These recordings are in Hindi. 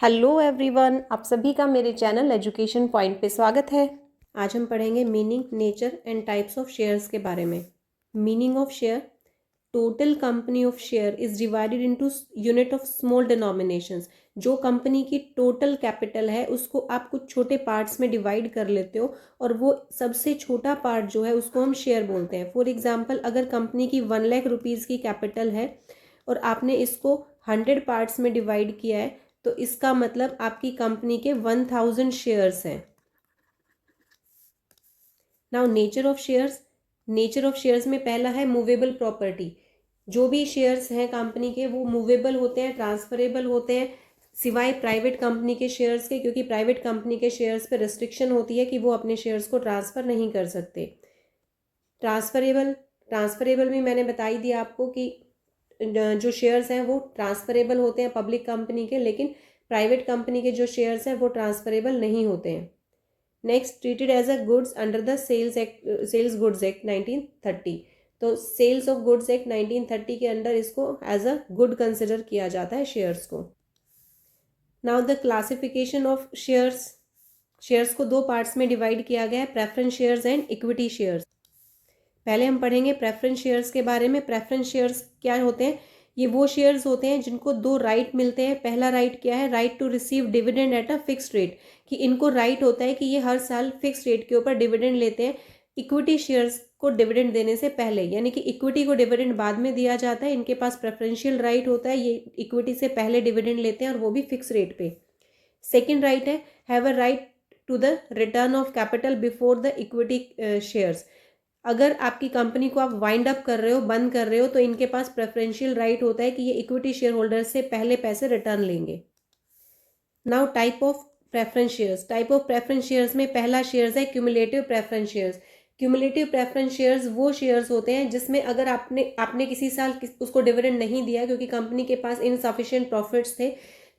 हेलो एवरीवन, आप सभी का मेरे चैनल एजुकेशन पॉइंट पे स्वागत है। आज हम पढ़ेंगे meaning, nature and types of shares के बारे में। Meaning of share: total company of share is divided into unit of small denominations. जो कंपनी की टोटल कैपिटल है उसको आप कुछ छोटे पार्ट्स में डिवाइड कर लेते हो और वो सबसे छोटा पार्ट जो है उसको हम शेयर बोलते हैं। फॉर एग्जाम्पल, अगर कंपनी की 1 लाख रुपीज़ की कैपिटल है और आपने इसको 100 पार्ट्स में डिवाइड किया है तो इसका मतलब आपकी कंपनी के 1000 शेयर्स हैं। Now nature of shares. Nature of shares में पहला है मूवेबल प्रॉपर्टी। जो भी शेयर्स हैं कंपनी के वो मूवेबल होते हैं, ट्रांसफरेबल होते हैं, सिवाय प्राइवेट कंपनी के शेयर्स के, क्योंकि प्राइवेट कंपनी के शेयर्स पे रिस्ट्रिक्शन होती है कि वो अपने शेयर्स को ट्रांसफ़र नहीं कर सकते। ट्रांसफरेबल ट्रांसफरेबल में मैंने बताई दिया आपको कि जो शेयर्स हैं वो ट्रांसफरेबल होते हैं पब्लिक कंपनी के, लेकिन प्राइवेट कंपनी के जो शेयर्स हैं वो ट्रांसफरेबल नहीं होते हैं। Next, treated as a goods under the sales goods act 1930। तो सेल्स ऑफ गुड्स एक्ट 1930 के अंडर इसको एज अ गुड कंसिडर किया जाता है शेयर्स को। Now the classification of shares. Shares को दो पार्ट्स में डिवाइड किया गया है, preference shares and equity shares. पहले हम पढ़ेंगे प्रेफरेंस शेयर्स के बारे में। प्रेफरेंस शेयर्स क्या होते हैं? ये वो शेयर्स होते हैं जिनको दो राइट मिलते हैं। पहला राइट क्या है? Right to receive dividend at a fixed rate, कि इनको राइट होता है कि ये हर साल फिक्स रेट के ऊपर डिविडेंड लेते हैं इक्विटी शेयर्स को डिविडेंड देने से पहले, यानी कि इक्विटी को डिविडेंड बाद में दिया जाता है, इनके पास प्रेफरेंशियल राइट होता है, ये इक्विटी से पहले डिविडेंड लेते हैं और वो भी फिक्स रेट पे। सेकेंड राइट है have a right to the return of capital before the equity shares. अगर आपकी कंपनी को आप वाइंड अप कर रहे हो, बंद कर रहे हो, तो इनके पास प्रेफरेंशियल राइट होता है कि ये इक्विटी शेयर होल्डर से पहले पैसे रिटर्न लेंगे। Now type of preference shares. Type of preference shares में पहला शेयर्स है cumulative preference shares. Cumulative preference shares वो शेयर्स होते हैं जिसमें अगर आपने किसी साल उसको डिविडेंड नहीं दिया क्योंकि कंपनी के पास इनसफिशिएंट प्रॉफिट्स थे,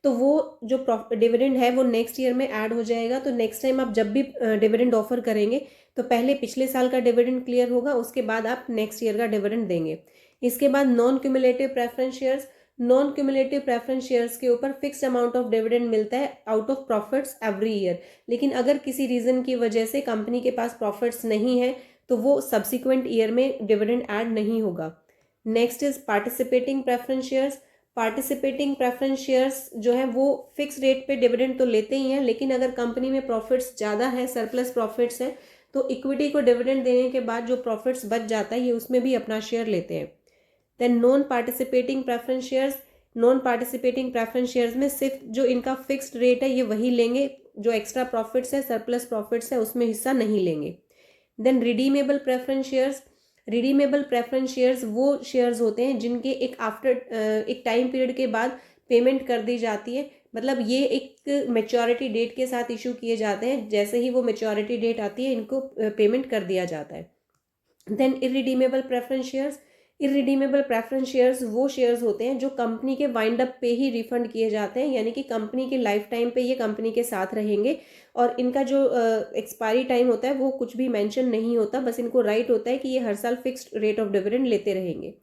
तो वो जो डिविडेंड है वो नेक्स्ट ईयर में ऐड हो जाएगा। तो नेक्स्ट टाइम आप जब भी डिविडेंड ऑफर करेंगे तो पहले पिछले साल का डिविडेंड क्लियर होगा, उसके बाद आप नेक्स्ट ईयर का डिविडेंड देंगे। इसके बाद non cumulative preference shares. Non cumulative preference shares के ऊपर फिक्स अमाउंट ऑफ डिविडेंड मिलता है out of profits every year, लेकिन अगर किसी रीजन की वजह से कंपनी के पास प्रॉफिट्स नहीं है तो वो सब्सिक्वेंट ईयर में डिविडेंड ऐड नहीं होगा। Next is participating preference shares. Participating preference shares जो है वो फिक्स रेट पे डिविडेंड तो लेते ही हैं, लेकिन अगर कंपनी में प्रॉफिट्स ज़्यादा है, सरप्लस प्रॉफिट्स है, तो इक्विटी को डिविडेंड देने के बाद जो प्रॉफिट्स बच जाता है ये उसमें भी अपना शेयर लेते हैं। Then non participating preference shares. Non participating preference shares में सिर्फ जो इनका फिक्स्ड रेट है ये वही लेंगे, जो एक्स्ट्रा प्रॉफिट्स है, सरप्लस प्रॉफिट्स है, उसमें हिस्सा नहीं लेंगे। Then redeemable preference shares. Redeemable preference shares वो शेयर्स होते हैं जिनके एक टाइम पीरियड के बाद पेमेंट कर दी जाती है, मतलब ये एक मेच्योरिटी डेट के साथ इशू किए जाते हैं, जैसे ही वो मेच्योरिटी डेट आती है इनको पेमेंट कर दिया जाता है। Then irredeemable preference shares. Irredeemable preference shares वो शेयर्स होते हैं जो कंपनी के वाइंड अप पे ही रिफंड किए जाते हैं, यानी कि कंपनी के लाइफ टाइम पे ये कंपनी के साथ रहेंगे और इनका जो एक्सपायरी टाइम होता है वो कुछ भी मेंशन नहीं होता, बस इनको राइट होता है कि ये हर साल फिक्स्ड रेट ऑफ डिविडेंड लेते रहेंगे।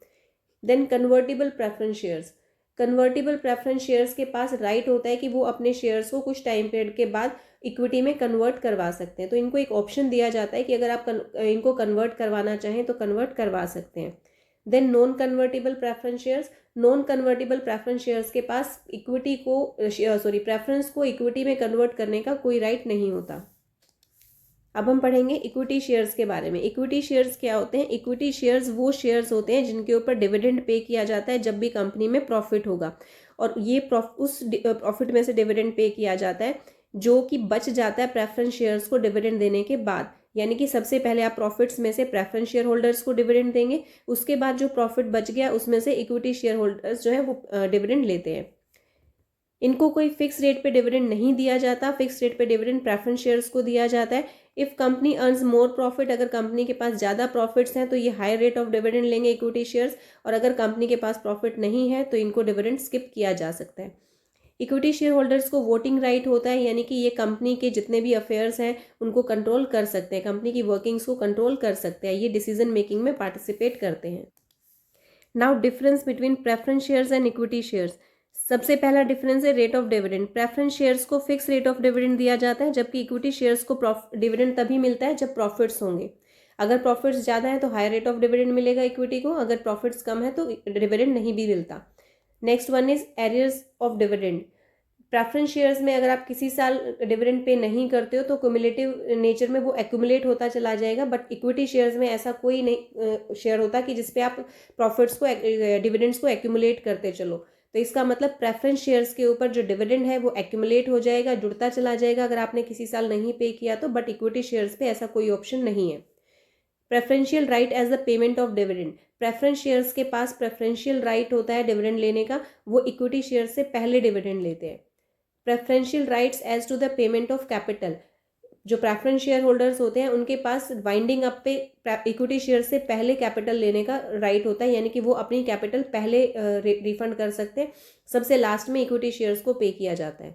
Then convertible preference shares. Convertible preference shares के पास राइट होता है कि वो अपने शेयर्स को कुछ टाइम पीरियड के बाद इक्विटी में कन्वर्ट करवा सकते हैं, तो इनको एक ऑप्शन दिया जाता है कि अगर आप इनको कन्वर्ट करवाना चाहें तो कन्वर्ट करवा सकते हैं। Then non convertible preference shares. Non convertible preference shares के पास प्रेफरेंस को इक्विटी में कन्वर्ट करने का कोई राइट नहीं होता। अब हम पढ़ेंगे इक्विटी शेयर्स के बारे में। इक्विटी शेयर्स क्या होते हैं? इक्विटी शेयर्स वो शेयर्स होते हैं जिनके ऊपर डिविडेंड पे किया जाता है जब भी कंपनी में प्रॉफिट होगा, और ये उस प्रॉफिट में से डिविडेंड पे किया जाता है जो कि बच जाता है प्रेफरेंस शेयर्स को डिविडेंड देने के बाद, यानी कि सबसे पहले आप प्रॉफिट्स में से प्रेफरेंस शेयर होल्डर्स को डिविडेंड देंगे, उसके बाद जो प्रॉफिट बच गया उसमें से इक्विटी शेयर होल्डर्स जो है वो डिविडेंड लेते हैं। इनको कोई फिक्स रेट पे डिविडेंड नहीं दिया जाता, फिक्स रेट पे डिविडेंड प्रेफरेंस शेयर्स को दिया जाता है। If company earns more profit, अगर कंपनी के पास ज़्यादा प्रॉफिट्स हैं तो ये हाई रेट ऑफ डिविडेंड लेंगे इक्विटी शेयर्स, और अगर कंपनी के पास प्रॉफिट नहीं है तो इनको डिविडेंड स्किप किया जा सकता है। इक्विटी शेयर होल्डर्स को वोटिंग राइट होता है, यानी कि ये कंपनी के जितने भी अफेयर्स हैं उनको कंट्रोल कर सकते हैं, कंपनी की वर्किंग्स को कंट्रोल कर सकते हैं, ये डिसीजन मेकिंग में पार्टिसिपेट करते हैं। Now difference between preference shares and equity shares. सबसे पहला डिफरेंस है rate of dividend. Preference shares को फिक्स रेट ऑफ डिविडेंड दिया जाता है, जबकि इक्विटी शेयर्स को डिविडेंड तभी मिलता है जब प्रॉफिट्स होंगे। अगर प्रॉफिट्स ज़्यादा है तो हायर रेट ऑफ डिविडेंड मिलेगा इक्विटी को, अगर प्रॉफिट्स कम है तो डिविडेंड नहीं भी मिलता। Next one is arrears of dividend. Preference shares में अगर आप किसी साल डिविडेंड पे नहीं करते हो तो क्यूमुलेटिव नेचर में वो एक्यूमुलेट होता चला जाएगा, बट इक्विटी शेयर्स में ऐसा कोई नहीं शेयर होता कि जिसपे आप प्रॉफिट्स को डिविडेंड्स को एक्यूमुलेट करते चलो। तो इसका मतलब प्रेफरेंस शेयर्स के ऊपर जो डिविडेंड है वो एक्यूमुलेट हो जाएगा, जुड़ता चला जाएगा अगर आपने किसी साल नहीं पे किया तो, बट इक्विटी शेयर्स पे ऐसा कोई ऑप्शन नहीं है। Preferential right as the payment of dividend. Preference shares के पास प्रेफरेंशियल राइट होता है डिविडेंड लेने का, वो इक्विटी शेयर से पहले डिविडेंड लेते हैं। Preferential rights as to the payment of capital. जो प्रेफरेंस शेयर होल्डर्स होते हैं उनके पास वाइंडिंग अप पे इक्विटी शेयर से पहले कैपिटल लेने का राइट होता है, यानी कि वो अपनी कैपिटल पहले रिफंड कर सकते हैं, सबसे लास्ट में इक्विटी शेयर्स को पे किया जाता है।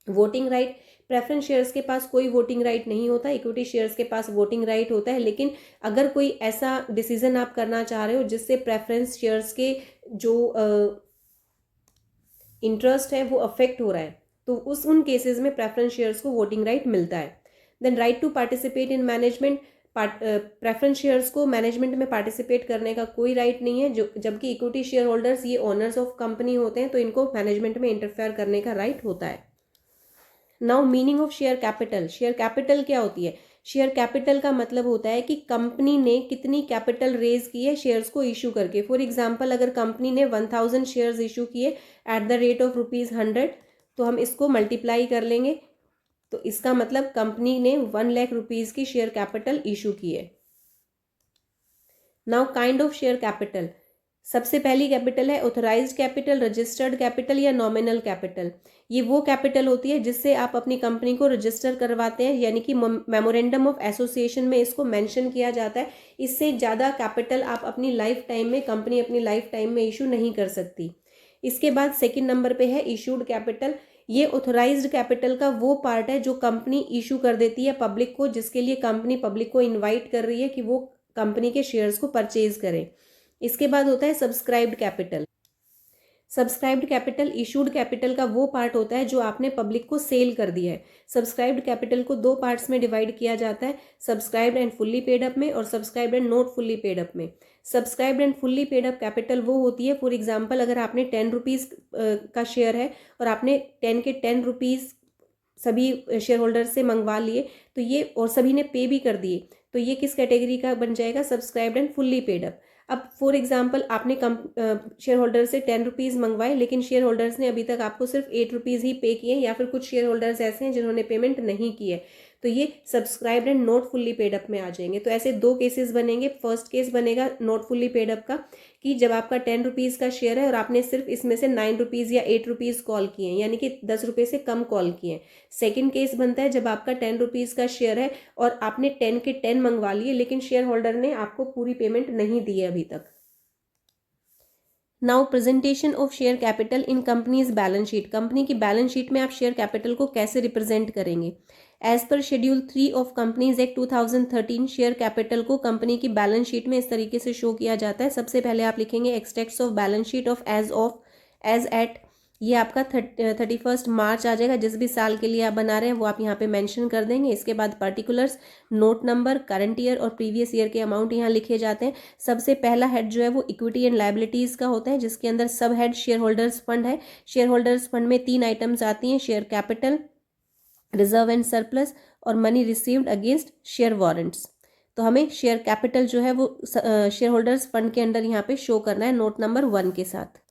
Voting right. प्रेफरेंस शेयर्स के पास कोई वोटिंग राइट नहीं होता, इक्विटी शेयर्स के पास वोटिंग राइट होता है, लेकिन अगर कोई ऐसा डिसीजन आप करना चाह रहे हो जिससे प्रेफरेंस शेयर्स के जो इंटरेस्ट है वो अफेक्ट हो रहा है तो उन केसेस में प्रेफरेंस शेयर्स को वोटिंग राइट मिलता है। Then right to participate in management. Preference shares को मैनेजमेंट में पार्टिसिपेट करने का कोई राइट नहीं है, जो जबकि इक्विटी शेयर होल्डर्स ये ओनर्स ऑफ कंपनी होते हैं तो इनको मैनेजमेंट में इंटरफेयर करने का राइट होता है। Now meaning of share capital. Share capital क्या होती है? शेयर कैपिटल का मतलब होता है कि कंपनी ने कितनी कैपिटल रेज की है शेयर्स को इशू करके। फॉर एग्जांपल अगर कंपनी ने 1000 शेयर्स इशू किए एट द रेट ऑफ ₹100, तो हम इसको मल्टीप्लाई कर लेंगे, तो इसका मतलब कंपनी ने 1 लाख रुपीज़ की शेयर कैपिटल इशू की है। Now kind of share capital. सबसे पहली कैपिटल है ऑथराइज्ड कैपिटल, रजिस्टर्ड कैपिटल या नॉमिनल कैपिटल। ये वो कैपिटल होती है जिससे आप अपनी कंपनी को रजिस्टर करवाते हैं, यानी कि मेमोरेंडम ऑफ एसोसिएशन में इसको मेंशन किया जाता है। इससे ज़्यादा कैपिटल आप अपनी लाइफ टाइम में, कंपनी अपनी लाइफ टाइम में इशू नहीं कर सकती। इसके बाद सेकंड नंबर पे है इशूड कैपिटल। ये ऑथराइज्ड कैपिटल का वो पार्ट है जो कंपनी इशू कर देती है पब्लिक को, जिसके लिए कंपनी पब्लिक को इनवाइट कर रही है कि वो कंपनी के शेयर्स को परचेज करें। इसके बाद होता है subscribed capital. Subscribed capital issued capital का वो पार्ट होता है जो आपने पब्लिक को सेल कर दिया है। सब्सक्राइब्ड कैपिटल को 2 पार्ट्स में डिवाइड किया जाता है, subscribed and fully paid up में और subscribed and not fully paid up में। Subscribed and fully paid up capital वो होती है, फॉर एग्जाम्पल अगर आपने 10 रुपीज़ का शेयर है और आपने 10 के 10 रुपीज़ सभी शेयर होल्डर से मंगवा लिए, तो ये और सभी ने पे भी कर दिए, तो ये किस कैटेगरी का बन जाएगा? Subscribed and fully paid up. अब फॉर एग्जांपल आपने शेयर होल्डर से 10 रुपीज़ मंगवाए, लेकिन शेयर होल्डर्स ने अभी तक आपको सिर्फ 8 रुपीज़ ही पे किए, या फिर कुछ शेयर होल्डर्स ऐसे हैं जिन्होंने पेमेंट नहीं की है, तो ये subscribed and not fully paid up में आ जाएंगे। तो ऐसे 2 केसेस बनेंगे। फर्स्ट केस बनेगा नॉट फुल्ली पेड अप का, कि जब आपका 10 रुपीज़ का शेयर है और आपने सिर्फ इसमें से 9 रुपीज़ या 8 रुपीज़ कॉल किए हैं, यानी कि 10 रुपये से कम कॉल किए हैं। सेकेंड केस बनता है जब आपका 10 रुपीज़ का शेयर है और आपने 10 के 10 मंगवा लिए, लेकिन शेयर होल्डर ने आपको पूरी पेमेंट नहीं दी है अभी तक। Now presentation of share capital in companies balance sheet. Company की बैलेंस शीट में आप शेयर कैपिटल को कैसे रिप्रेजेंट करेंगे? As per schedule 3 of companies act 2013, share capital को कंपनी की बैलेंस शीट में इस तरीके से शो किया जाता है। सबसे पहले आप लिखेंगे extracts of balance sheet of as at, ये आपका 31 मार्च आ जाएगा। जिस भी साल के लिए आप बना रहे हैं वो आप यहाँ पे मेंशन कर देंगे। इसके बाद particulars, note number, current year और प्रीवियस ईयर के अमाउंट यहाँ लिखे जाते हैं। सबसे पहला हेड जो है वो इक्विटी एंड लायबिलिटीज का होता है, जिसके अंदर sub head shareholders fund है। शेयर होल्डर्स फंड में 3 आइटम्स आती हैं, share capital, reserve and surplus और money received against share warrants. तो हमें शेयर कैपिटल जो है वो शेयर होल्डर्स फंड के अंडर यहाँ पे शो करना है नोट नंबर 1 के साथ।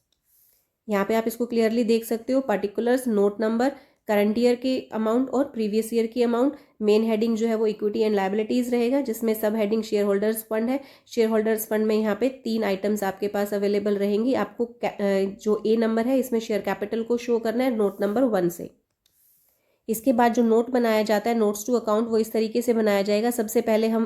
यहाँ पे आप इसको क्लियरली देख सकते हो, particulars, note number, current year की अमाउंट और प्रीवियस ईयर की अमाउंट। मेन हेडिंग जो है वो इक्विटी एंड लायबिलिटीज रहेगा, जिसमें सब हेडिंग शेयर होल्डर्स फंड है। शेयर होल्डर्स फंड में यहाँ पे 3 आइटम्स आपके पास अवेलेबल रहेंगी। आपको जो ए नंबर है इसमें शेयर कैपिटल को शो करना है नोट नंबर 1 से। इसके बाद जो नोट बनाया जाता है, नोट्स टू अकाउंट, वो इस तरीके से बनाया जाएगा। सबसे पहले हम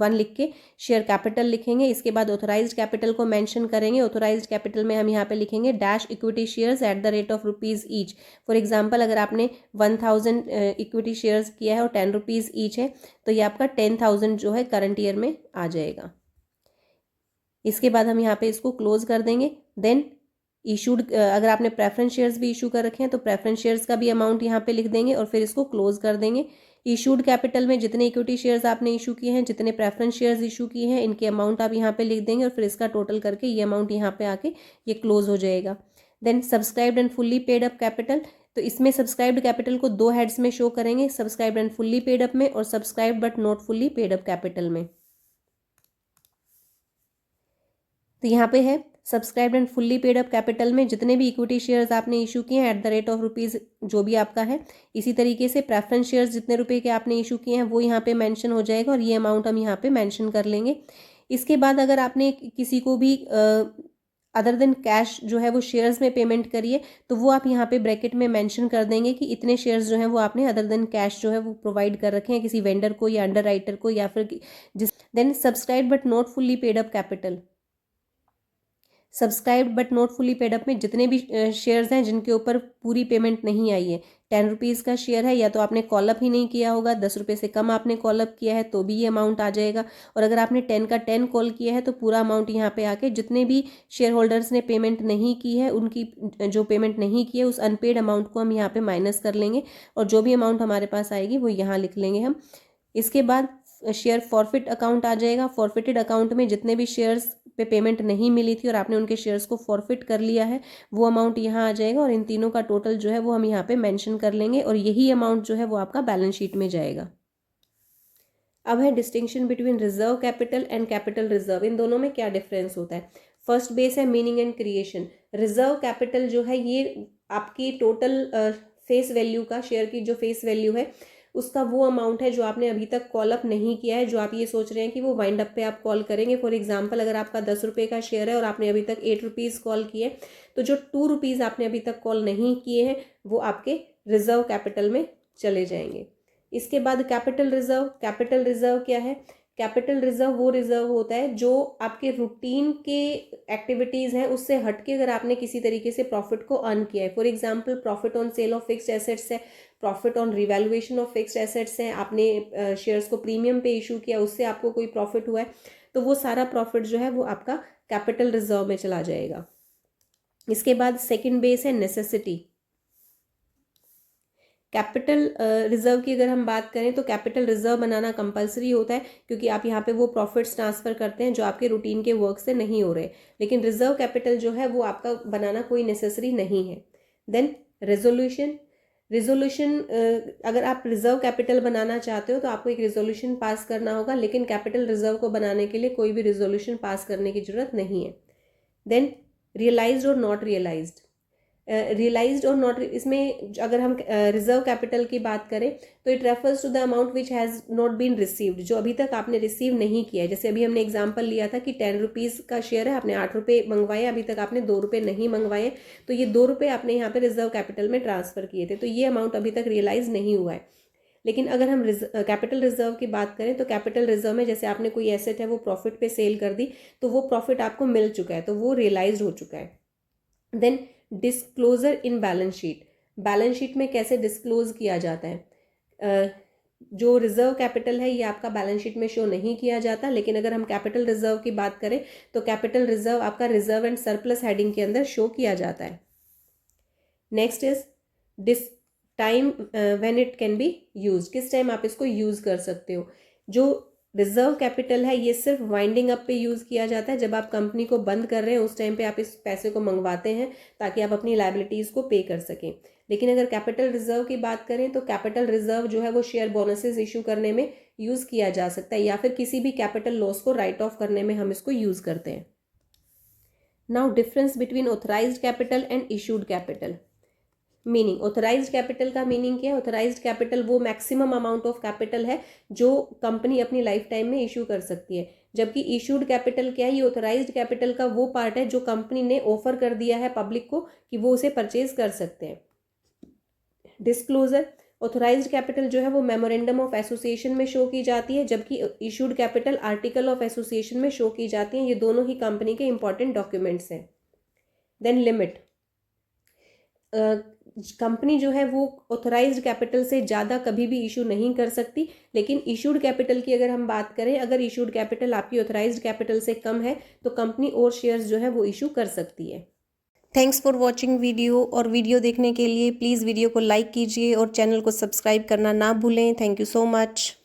1 लिख के शेयर कैपिटल लिखेंगे। इसके बाद ऑथराइज्ड कैपिटल को मेंशन करेंगे। ऑथराइज्ड कैपिटल में हम यहाँ पे लिखेंगे dash equity shares at the rate of ₹1 each. For example अगर आपने 1000 इक्विटी शेयर्स किया है और 10 रुपीज़ ईच है, तो ये आपका 10,000 जो है करंट ईयर में आ जाएगा। इसके बाद हम यहाँ पे इसको क्लोज कर देंगे। देन इशूड अगर आपने प्रेफरेंस शेयर्स भी इशू कर रखे हैं तो प्रेफरेंस शेयर्स का भी अमाउंट यहाँ पे लिख देंगे और फिर इसको क्लोज कर देंगे। इशूड कैपिटल में जितने इक्विटी शेयर्स आपने इशू किए हैं, जितने प्रेफरेंस शेयर्स इशू किए हैं, इनके अमाउंट आप यहाँ पे लिख देंगे और फिर इसका टोटल करके ये अमाउंट यहाँ पे आके ये क्लोज हो जाएगा। Then subscribed and fully paid up capital, तो इसमें सब्सक्राइब्ड कैपिटल को दो हेड्स में शो करेंगे, subscribed and fully paid up में और subscribed but not fully paid up capital में। तो यहाँ पे है subscribed and fully paid up capital में जितने भी इक्विटी शेयर्स आपने इशू किए हैं @ जो भी आपका है। इसी तरीके से प्रेफरेंस शेयर्स जितने रुपए के आपने इशू किए हैं वो यहाँ पे मेंशन हो जाएगा और ये अमाउंट हम यहाँ पे मेंशन कर लेंगे। इसके बाद अगर आपने किसी को भी अदर देन कैश जो है वो शेयर्स में पेमेंट करिए तो वो आप यहाँ पे ब्रैकेट में मेंशन कर देंगे कि इतने शेयर्स जो हैं वो आपने अदर देन कैश जो है वो प्रोवाइड कर रखे हैं किसी वेंडर को या अंडर राइटर को या फिर जिस। Then subscribe but not fully paid up capital, subscribed but not fully paid up में जितने भी शेयर्स हैं जिनके ऊपर पूरी पेमेंट नहीं आई है, 10 रुपीज़ का शेयर है या तो आपने कॉल अप ही नहीं किया होगा, 10 रुपये से कम आपने कॉल अप किया है तो भी ये अमाउंट आ जाएगा। और अगर आपने 10 का 10 कॉल किया है तो पूरा अमाउंट यहाँ पे आके जितने भी शेयर होल्डर्स ने पेमेंट नहीं की है उनकी जो पेमेंट नहीं की है उस अनपेड अमाउंट को हम यहाँ पे माइनस कर लेंगे और जो भी अमाउंट हमारे पास आएगी वो यहाँ लिख लेंगे हम। इसके बाद शेयर फॉरफिट अकाउंट आ जाएगा। फॉरफिटेड अकाउंट में जितने भी शेयर्स पे पेमेंट नहीं मिली थी और आपने उनके शेयर्स को फॉरफिट कर लिया है वो अमाउंट यहाँ आ जाएगा और इन तीनों का टोटल जो है वो हम यहाँ पे मेंशन कर लेंगे और यही अमाउंट जो है वो आपका बैलेंस शीट में जाएगा। अब है distinction between reserve capital and capital reserve, इन दोनों में क्या डिफरेंस होता है। फर्स्ट बेस है meaning and creation. Reserve capital जो है ये आपकी टोटल फेस वैल्यू का, शेयर की जो फेस वैल्यू है उसका वो अमाउंट है जो आपने अभी तक कॉल अप नहीं किया है, जो आप ये सोच रहे हैं कि वो वाइंड अप पे आप कॉल करेंगे। फॉर एग्जांपल अगर आपका 10 रुपये का शेयर है और आपने अभी तक 8 रुपीज़ कॉल किए तो जो 2 रुपीज़ आपने अभी तक कॉल नहीं किए हैं वो आपके रिजर्व कैपिटल में चले जाएंगे। इसके बाद कैपिटल रिजर्व। कैपिटल रिजर्व क्या है? कैपिटल रिजर्व वो रिजर्व होता है जो आपके रूटीन के एक्टिविटीज़ हैं उससे हटके अगर आपने किसी तरीके से प्रॉफिट को अर्न किया है। For example profit on sale of fixed assets है, profit on revaluation of fixed assets हैं, आपने शेयर्स को प्रीमियम पे इशू किया उससे आपको कोई प्रॉफिट हुआ है तो वो सारा प्रॉफिट जो है वो आपका कैपिटल रिजर्व में चला जाएगा। इसके बाद सेकंड बेस है नेसेसिटी। कैपिटल रिजर्व की अगर हम बात करें तो कैपिटल रिजर्व बनाना कंपलसरी होता है क्योंकि आप यहाँ पे वो प्रॉफिट्स ट्रांसफ़र करते हैं जो आपके रूटीन के वर्क से नहीं हो रहे, लेकिन रिजर्व कैपिटल जो है वो आपका बनाना कोई नेसेसरी नहीं है। Then resolution. रिजोल्यूशन अगर आप रिजर्व कैपिटल बनाना चाहते हो तो आपको एक रिजोल्यूशन पास करना होगा, लेकिन कैपिटल रिजर्व को बनाने के लिए कोई भी रिजोल्यूशन पास करने की जरूरत नहीं है। देन रियलाइज्ड और नॉट रियलाइज्ड। रियलाइज्ड और नॉट, इसमें अगर हम रिजर्व कैपिटल की बात करें तो it refers to the amount which has not been received, जो अभी तक आपने रिसीव नहीं किया है। जैसे अभी हमने एग्जांपल लिया था कि 10 रुपीज़ का शेयर है, आपने 8 रुपये मंगवाए, अभी तक आपने 2 रुपये नहीं मंगवाए तो ये 2 रुपये आपने यहाँ पे रिजर्व कैपिटल में ट्रांसफ़र किए थे तो ये अमाउंट अभी तक रियलाइज नहीं हुआ है। लेकिन अगर हम कैपिटल रिजर्व की बात करें तो कैपिटल रिजर्व में जैसे आपने कोई एसेट है वो प्रॉफिट पे सेल कर दी तो वो प्रॉफिट आपको मिल चुका है तो वो रियलाइज हो चुका है। Then disclosure in balance sheet. Balance sheet में कैसे डिस्क्लोज किया जाता है? जो रिजर्व कैपिटल है ये आपका बैलेंस शीट में शो नहीं किया जाता, लेकिन अगर हम कैपिटल रिजर्व की बात करें तो कैपिटल रिजर्व आपका रिजर्व एंड सरप्लस हेडिंग के अंदर शो किया जाता है। Next is time when it can be use, किस टाइम आप इसको यूज कर सकते हो। जो रिजर्व कैपिटल है ये सिर्फ वाइंडिंग अप पे यूज़ किया जाता है, जब आप कंपनी को बंद कर रहे हैं उस टाइम पे आप इस पैसे को मंगवाते हैं ताकि आप अपनी लायबिलिटीज़ को पे कर सकें। लेकिन अगर कैपिटल रिजर्व की बात करें तो कैपिटल रिजर्व जो है वो शेयर बोनसेस इशू करने में यूज़ किया जा सकता है या फिर किसी भी कैपिटल लॉस को राइट ऑफ करने में हम इसको यूज़ करते हैं। Now difference between authorised capital and issued capital. Meaning, authorised capital का मीनिंग क्या है? ऑथराइज्ड कैपिटल वो मैक्सिमम अमाउंट ऑफ कैपिटल है जो कंपनी अपनी लाइफ टाइम में इशू कर सकती है, जबकि इशूड कैपिटल क्या है? ये ऑथराइज्ड कैपिटल का वो पार्ट है जो कंपनी ने ऑफर कर दिया है पब्लिक को कि वो उसे परचेज कर सकते हैं। डिस्क्लोजर। ऑथराइज्ड कैपिटल जो है वो मेमोरेंडम ऑफ एसोसिएशन में शो की जाती है, जबकि issued capital article of association में शो की जाती हैं। ये दोनों ही कंपनी के इंपॉर्टेंट डॉक्यूमेंट्स हैं। Then limit. कंपनी जो है वो ऑथराइज्ड कैपिटल से ज़्यादा कभी भी इशू नहीं कर सकती, लेकिन इशूड कैपिटल की अगर हम बात करें, अगर इशूड कैपिटल आपकी ऑथराइज्ड कैपिटल से कम है तो कंपनी और शेयर्स जो है वो इशू कर सकती है। थैंक्स फॉर वॉचिंग वीडियो, और वीडियो देखने के लिए प्लीज़ वीडियो को लाइक कीजिए और चैनल को सब्सक्राइब करना ना भूलें। Thank you so much.